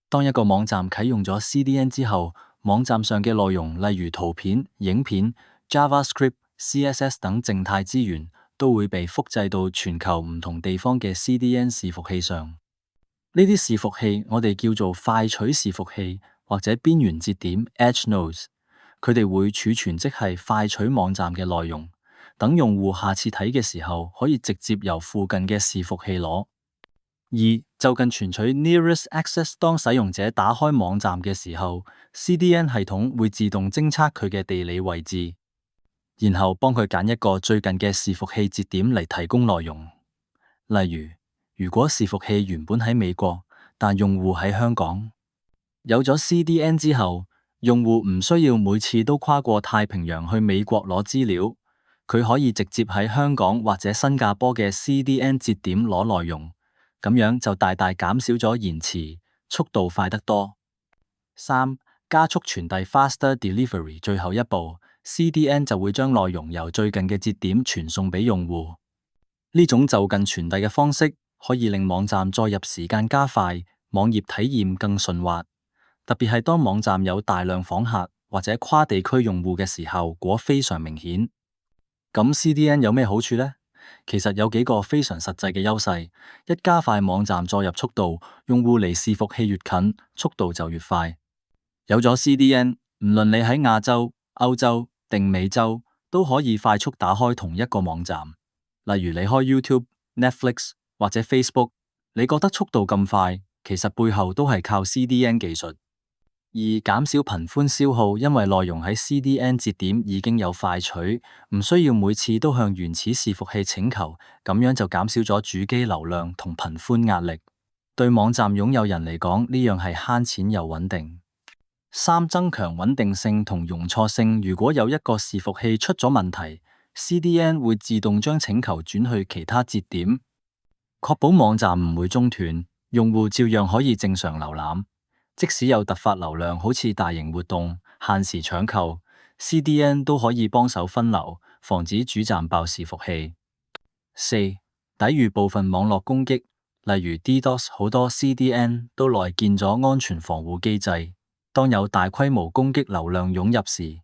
當一個網站啟用咗 CDN 之後，網站上嘅內容，例如圖片、影片、JavaScript、CSS 等靜態資源，都會被複製到全球唔同地方嘅 CDN 伺服器上。呢啲伺服器我哋叫做快取伺服器或者邊緣節點 （Edge Nodes）。佢哋會儲存即係快取網站嘅內容，等用戶下次睇嘅時候可以直接由附近嘅伺服器攞。二、就近存取 Nearest Access。當使用者打開網站嘅時候， CDN 系統會自動偵測佢嘅地理位置，然後幫佢揀一個最近嘅伺服器節點嚟提供內容。例如，如果伺服器原本喺美國，但用戶喺香港，有咗 CDN 之後，用戶唔需要每次都跨過太平洋去美國攞資料，佢可以直接喺香港或者新加坡嘅 CDN 節點攞內容。咁樣就大大減少咗延遲，速度快得多。三、加速傳遞 （Faster Delivery）。最後一步， CDN 就會將內容由最近嘅節點傳送俾用戶。呢種就近傳遞嘅方式可以令網站載入時間加快，網頁體驗更順滑。特別係當網站有大量訪客或者跨地區用戶嘅時候，果非常明顯。咁 CDN 有咩好處呢？其實有幾個非常實際嘅優勢。一、加快網站載入速度，用戶離伺服器越近，速度就越快。有咗 CDN， 唔論你喺亞洲、歐洲定美洲，都可以快速打開同一個網站。例如你開 YouTube、Netflix 或者 Facebook， 你覺得速度咁快，其實背後都係靠 CDN 技術。二、減少頻寬消耗，因為內容喺 CDN 節點已經有快取，唔需要每次都向原始伺服器請求，咁樣就減少咗主機流量同頻寬壓力。對網站擁有人嚟講，呢樣係慳錢又穩定。三、增強穩定性同容錯性，如果有一個伺服器出咗問題， CDN 會自動將請求轉去其他節點，確保網站唔會中斷，用戶照樣可以正常瀏覽。即使有突發流量，好似大型活動、限時搶購， CDN 都可以幫手分流，防止主站爆伺服器。四、抵禦部分網絡攻擊，例如 DDoS， 好多 CDN 都內建咗安全防護機制。當有大規模攻擊流量湧入時，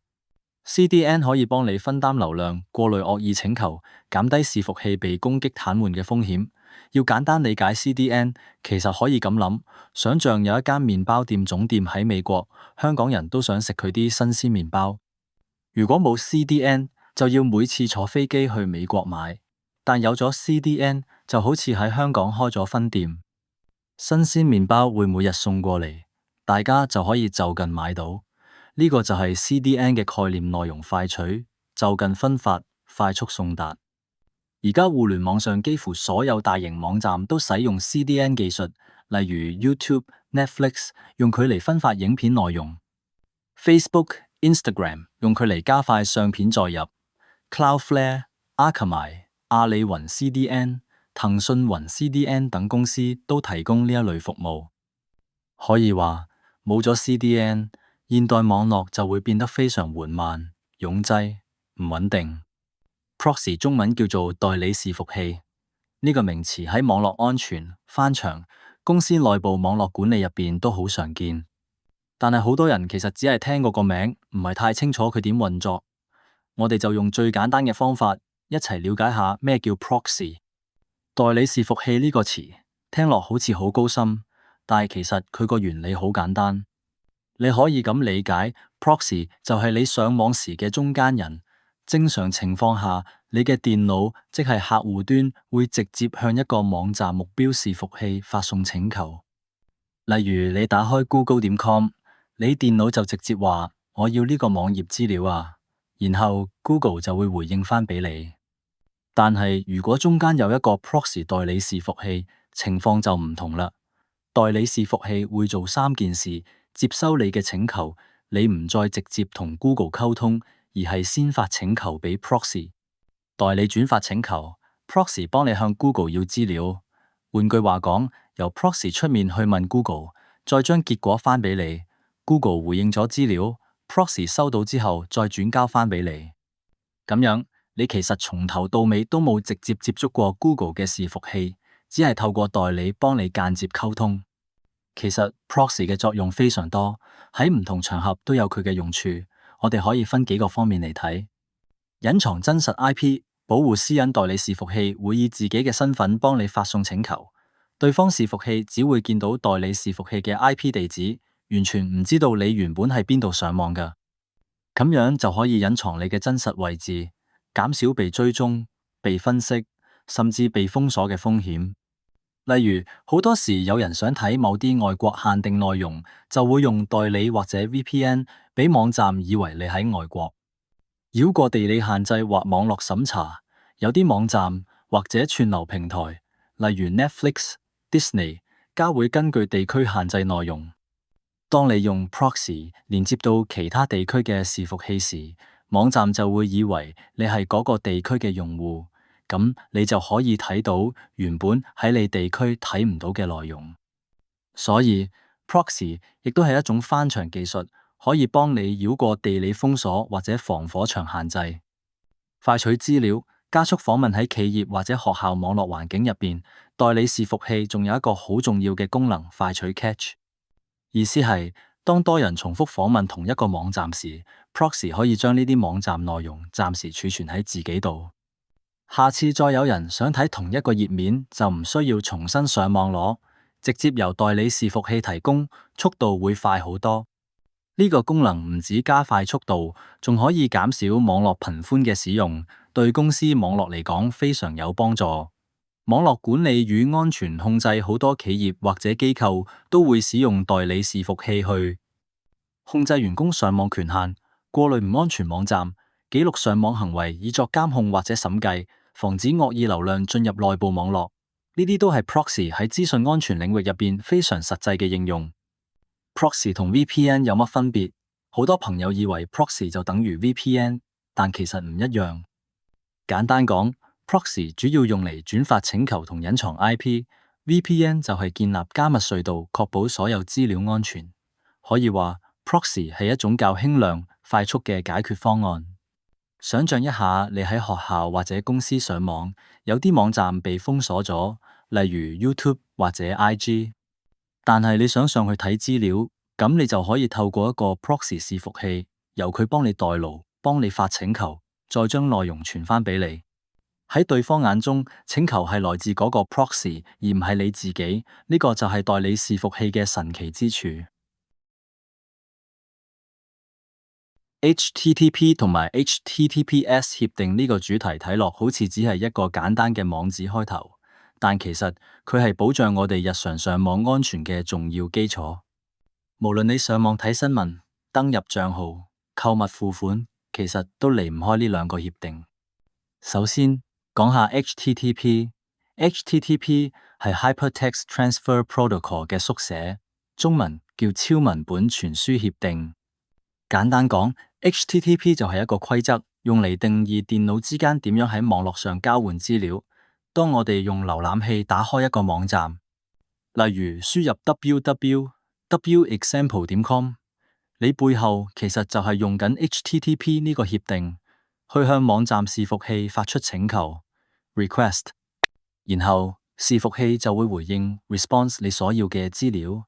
CDN 可以幫你分擔流量，過濾惡意請求，減低伺服器被攻擊癱瘓嘅風險。要簡單理解 CDN， 其實可以咁諗，想象有一間麵包店總店喺美國，香港人都想食佢啲新鮮麵包。如果冇 CDN， 就要每次坐飛機去美國買，但有咗 CDN， 就好似喺香港開咗分店，新鮮麵包會每日送過嚟，大家就可以就近買到。呢個就係 CDN 嘅概念，內容快取、就近分發、快速送達。而家互聯網上幾乎所有大型網站都使用 CDN 技術，例如 YouTube、Netflix 用佢嚟分發影片內容， Facebook、Instagram 用佢嚟加快相片載入， Cloudflare、Akamai、阿里雲 CDN、騰訊雲 CDN 等公司都提供呢一類服務。可以話冇咗 CDN， 現代網絡就會變得非常緩慢、擁擠、唔穩定。Proxy 中文叫做代理伺服器，呢個名詞喺網絡安全、翻牆、公司內部網絡管理入邊都好常見，但係好多人其實只係聽過個名，唔係太清楚佢點運作。我哋就用最簡單嘅方法一齊了解下咩叫 Proxy。代理伺服器呢個詞聽落好似好高深，但係其實佢個原理好簡單。你可以咁理解， Proxy 就係你上網時嘅中間人。正常情況下，你嘅電腦即係客戶端會直接向一個網站目標伺服器發送請求。例如你打開 Google.com， 你電腦就直接話我要呢個網頁資料啊，然後 Google 就會回應返俾你。但係如果中間有一個 proxy 代理伺服器，情況就唔同啦。代理伺服器會做三件事：接收你嘅請求，你唔再直接同 Google 溝通，而係先發請求俾 proxy。代理轉發請求，proxy 幫你向 Google 要資料。換句話講，由 proxy 出面去問 Google，再將結果返俾你。Google 回應咗資料，proxy 收到之後再轉交返俾你。咁樣你其實從頭到尾都冇直接接觸過 Google 嘅伺服器，只係透過代理幫你間接溝通。其實 proxy 嘅作用非常多，喺唔同場合都有佢嘅用處。我哋可以分幾個方面嚟睇：隱藏真實 IP， 保護私隱。代理伺服器會以自己嘅身份幫你發送請求，對方伺服器只會見到代理伺服器嘅 IP 地址，完全唔知道你原本喺邊度上網㗎。咁樣就可以隱藏你嘅真實位置，減少被追蹤、被分析，甚至被封鎖嘅風險。例如，好多時有人想睇某啲外國限定內容，就會用代理或者 VPN，俾網站以為你喺外國。繞過地理限制或網絡審查，有啲網站或者串流平台，例如 Netflix、Disney，皆會根據地區限制內容。當你用 proxy 連接到其他地區嘅伺服器時，網站就會以為你係嗰個地區嘅用戶。咁你就可以睇到原本喺你地區睇唔到嘅內容。所以 proxy 亦都係一種翻牆技術，可以幫你繞過地理封鎖或者防火牆限制，快取資料，加速訪問。喺企業或者學校網絡環境入邊，代理伺服器仲有一個好重要嘅功能，快取 cache。意思係當多人重複訪問同一個網站時，proxy 可以將呢啲網站內容暫時儲存喺自己度。下次再有人想睇同一個頁面，就唔需要重新上網攞，直接由代理伺服器提供，速度會快好多。呢個功能唔止加快速度，仲可以減少網絡頻寬嘅使用，對公司網絡嚟講非常有幫助。網絡管理與安全控制，好多企業或者機構都會使用代理伺服器去控制員工上網權限，過濾唔安全網站，記錄上網行為以作監控或者審計，防止惡意流量進入內部網絡。呢啲都係 proxy 喺資訊安全領域入邊非常實際嘅應用。proxy 同 VPN 有乜分別？好多朋友以為 proxy 就等於 VPN， 但其實唔一樣。簡單講，proxy 主要用嚟轉發請求同隱藏 IP，VPN 就係建立加密隧道，確保所有資料安全。可以話 proxy 係一種較輕量、快速嘅解決方案。想象一下，你喺學校或者公司上網，有啲網站被封鎖咗，例如 YouTube 或者 IG， 但係你想上去睇資料，咁你就可以透過一個 proxy 伺服器，由佢幫你代勞，幫你發請求，再將內容傳返俾你。喺對方眼中，請求係來自嗰個 proxy， 而唔係你自己。呢個就係代理伺服器嘅神奇之處。HTTP 同埋 HTTPS 協定呢個主題睇落好似只係一個簡單嘅網址開頭，但其實佢係保障我哋日常上網安全嘅重要基礎。無論你上網睇新聞、登入賬號、購物付款，其實都離唔開呢兩個協定。首先講下 HTTP。HTTP 係 Hypertext Transfer Protocol 嘅縮寫，中文叫超文本傳輸協定。簡單講，HTTP 就係一個規則，用嚟定義電腦之間點樣喺網絡上交換資料。當我哋用瀏覽器打開一個網站，例如輸入 www.example.com， 你背後其實就係用緊 HTTP 呢個協定，去向網站伺服器發出請求 request， 然後伺服器就會回應 response 你所要嘅資料，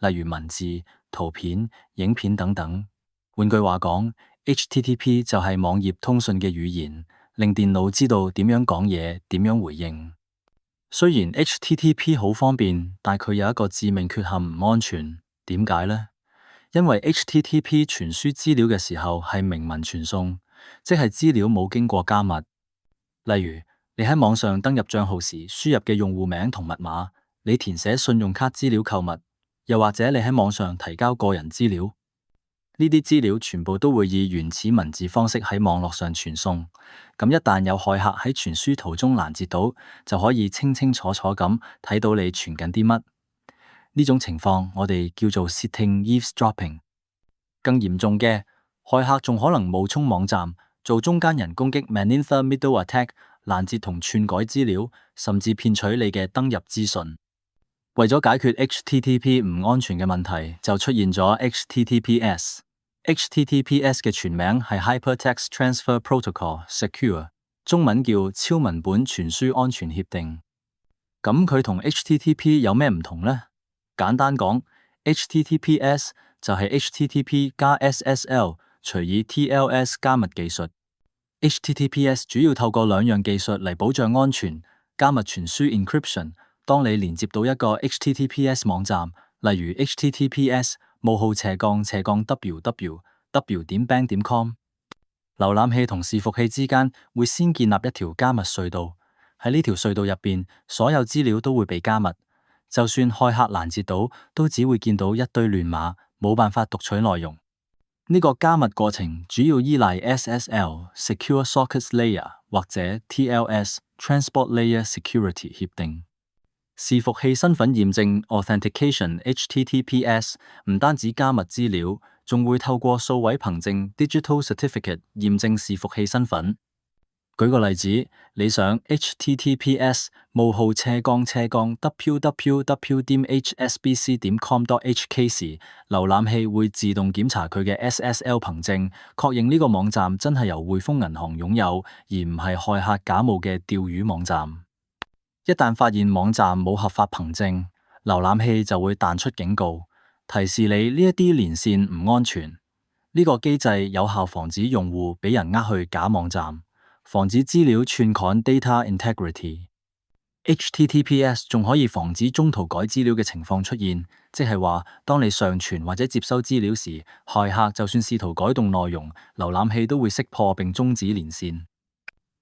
例如文字、圖片、影片等等。換句話講， HTTP 就係網頁通訊嘅語言，令電腦知道點樣講嘢，點樣回應。雖然 HTTP 好方便，但佢有一個致命缺陷，唔安全。點解呢？因為 HTTP 傳輸資料嘅時候係明文傳送，即係資料冇經過加密。例如，你喺網上登入賬號時輸入嘅用戶名同密碼，你填寫信用卡資料購物，又或者你喺網上提交個人資料，呢啲資料全部都會以原始文字方式喺網絡上傳送。咁一旦有駭客喺傳輸途中攔截到，就可以清清楚楚咁睇到你傳緊啲乜。呢種情況我哋叫做 sitting eavesdropping。更嚴重嘅，駭客仲可能冒充網站，做中間人攻擊 man in the middle attack， 攔截同篡改資料，甚至騙取你嘅登入資訊。為咗解決 HTTP 唔安全嘅問題，就出現咗 HTTPS。HTTPS 嘅全名係 Hypertext Transfer Protocol Secure， 中文叫超文本傳輸安全協定。咁佢同 HTTP 有咩唔同呢？簡單講， HTTPS 就係 HTTP 加 SSL 除以 TLS 加密技術。HTTPS 主要透過兩樣技術嚟保障安全，加密傳輸 encryption。當你連接到一個 HTTPS 網站，例如 https://www.bang.com， 瀏覽器同伺服器之間會先建立一條加密隧道。喺呢條隧道入邊，所有資料都會被加密，就算駭客攔截到，都只會見到一堆亂碼，冇辦法讀取內容。呢個加密過程主要依賴 SSL（Secure Sockets Layer） 或者 TLS（Transport Layer Security） 協定。伺服器身份驗證 （Authentication，HTTPS） 唔單止加密資料，仲會透過數位憑證 （Digital Certificate） 驗證伺服器身份。舉個例子，你上 https://www.hsbc.com.hk 時，瀏覽器會自動檢查佢嘅 SSL 憑證，確認呢個網站真係由匯豐銀行擁有，而唔係駭客假冒嘅釣魚網站。一旦發現網站冇合法憑證，瀏覽器就會彈出警告，提示你呢一啲連線唔安全。呢個機制有效防止用戶俾人去假網站，防止資料篡改 data integrity。HTTPS 仲可以防止中途改資料嘅情況出現，即係話當你上傳或者接收資料時，駭客就算試圖改動內容，瀏覽器都會識破並終止連線。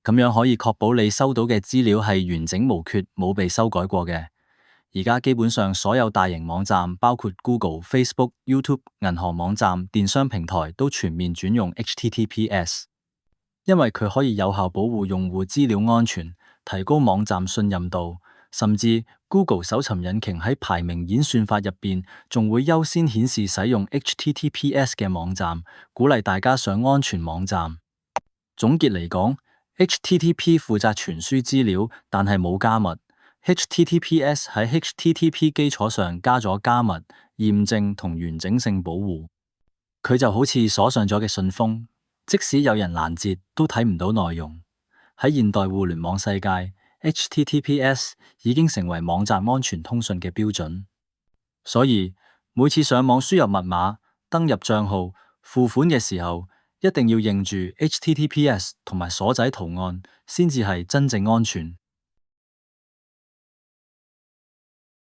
咁樣可以確保你收到嘅資料係完整無缺，冇被修改過嘅。而家基本上所有大型網站，包括 Google、Facebook、YouTube、銀行網站、電商平台，都全面轉用 HTTPS， 因為佢可以有效保護用戶資料安全，提高網站信任度，甚至 Google 搜尋引擎喺排名演算法入邊，仲會優先顯示使用 HTTPS 嘅網站，鼓勵大家上安全網站。總結嚟講，HTTP 負責傳輸資料，但係冇加密。HTTPS 喺 HTTP 基礎上加咗加密、驗證同完整性保護。佢就好似鎖上咗嘅信封，即使有人攔截，都睇唔到內容。喺現代互聯網世界， HTTPS 已經成為網站安全通訊嘅標準。所以每次上網輸入密碼、登入賬號、付款嘅時候，一定要認住 HTTPS 同埋鎖仔圖案，先至係真正安全。